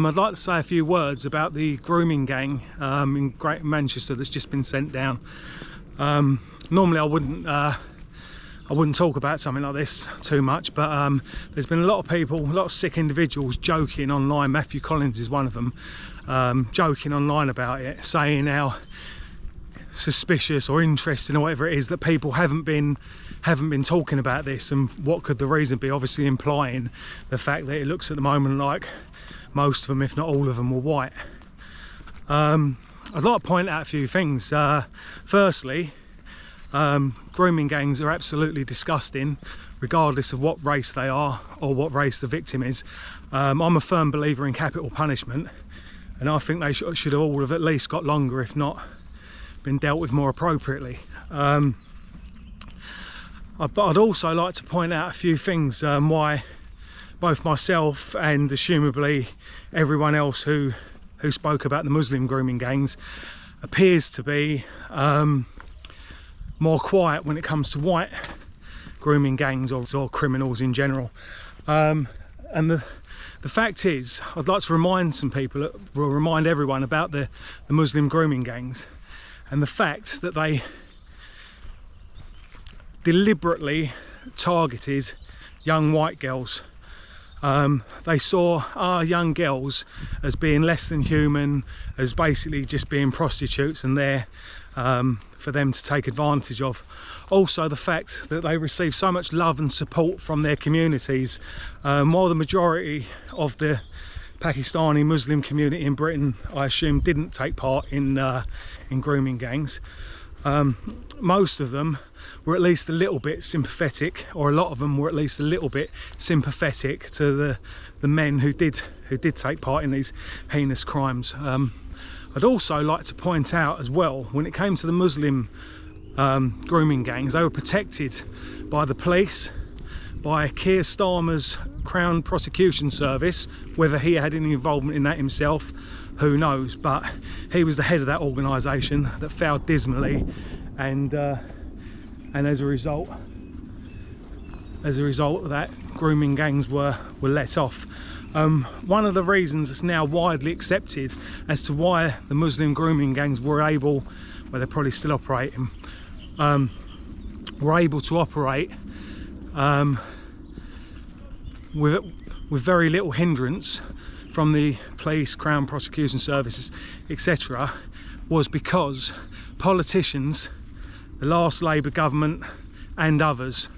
I'd like to say a few words about the grooming gang in Greater Manchester that's just been sent down. Normally I wouldn't talk about something like this too much, but there's been a lot of people, a lot of sick individuals joking online. Matthew Collins is one of them, joking online about it, saying how suspicious or interesting or whatever it is that people haven't been talking about this, and what could the reason be, obviously implying the fact that it looks at the moment like most of them, if not all of them, were white. I'd like to point out a few things. Firstly, grooming gangs are absolutely disgusting, regardless of what race they are or what race the victim is. I'm a firm believer in capital punishment, and I think they should all have at least got longer, if not been dealt with more appropriately. But I'd also like to point out a few things why both myself and assumably everyone else who spoke about the Muslim grooming gangs appears to be more quiet when it comes to white grooming gangs or criminals in general. And the fact is, I'd like to remind everyone about the Muslim grooming gangs and the fact that they deliberately targeted young white girls. They saw our young girls as being less than human, as basically just being prostitutes and there for them to take advantage of. Also the fact that they receive so much love and support from their communities, while the majority of the Pakistani Muslim community in Britain, I assume, didn't take part in grooming gangs. Most of them were at least a little bit sympathetic, or a lot of them were at least a little bit sympathetic to the men who did take part in these heinous crimes. I'd also like to point out as well, when it came to the Muslim grooming gangs, they were protected by the police, by Keir Starmer's Crown Prosecution Service. Whether he had any involvement in that himself, who knows, but he was the head of that organisation that failed dismally, and as a result of that, grooming gangs were let off. One of the reasons that's now widely accepted as to why the Muslim grooming gangs were able, well, they're probably still operating, were able to operate with very little hindrance from the police, Crown Prosecution Services, etc., was because politicians, the last Labour government and others,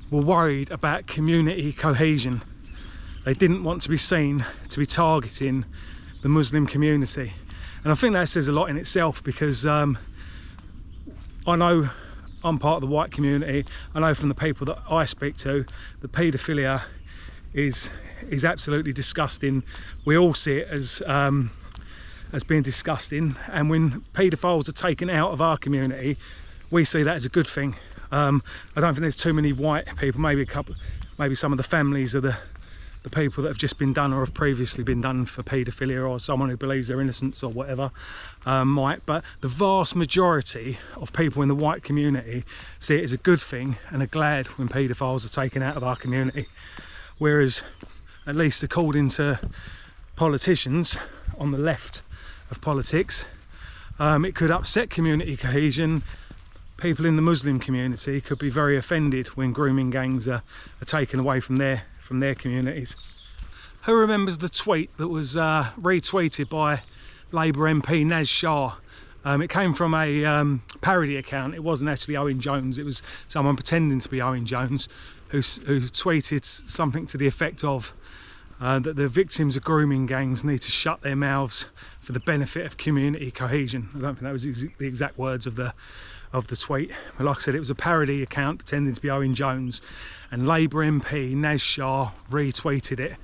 were worried about community cohesion. They didn't want to be seen to be targeting the Muslim community. And I think that says a lot in itself, because I know I'm part of the white community. I know from the people that I speak to that paedophilia is absolutely disgusting. We all see it as being disgusting, and when paedophiles are taken out of our community, we see that as a good thing. I don't think there's too many white people, maybe some of the families of the people that have just been done or have previously been done for paedophilia, or someone who believes they're innocent or whatever, but the vast majority of people in the white community see it as a good thing and are glad when paedophiles are taken out of our community. Whereas, at least according to politicians on the left of politics, it could upset community cohesion. People in the Muslim community could be very offended when grooming gangs are taken away from their communities. Who remembers the tweet that was retweeted by Labour MP Naz Shah? It came from a parody account. It wasn't actually Owen Jones, it was someone pretending to be Owen Jones who tweeted something to the effect of that the victims of grooming gangs need to shut their mouths for the benefit of community cohesion. I don't think that was the exact words of the tweet, but like I said, it was a parody account pretending to be Owen Jones, and Labour MP Naz Shah retweeted it,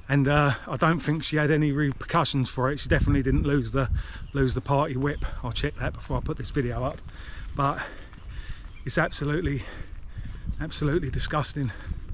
and I don't think she had any repercussions for it. She definitely didn't lose the party whip. I'll check that before I put this video up, but it's absolutely disgusting.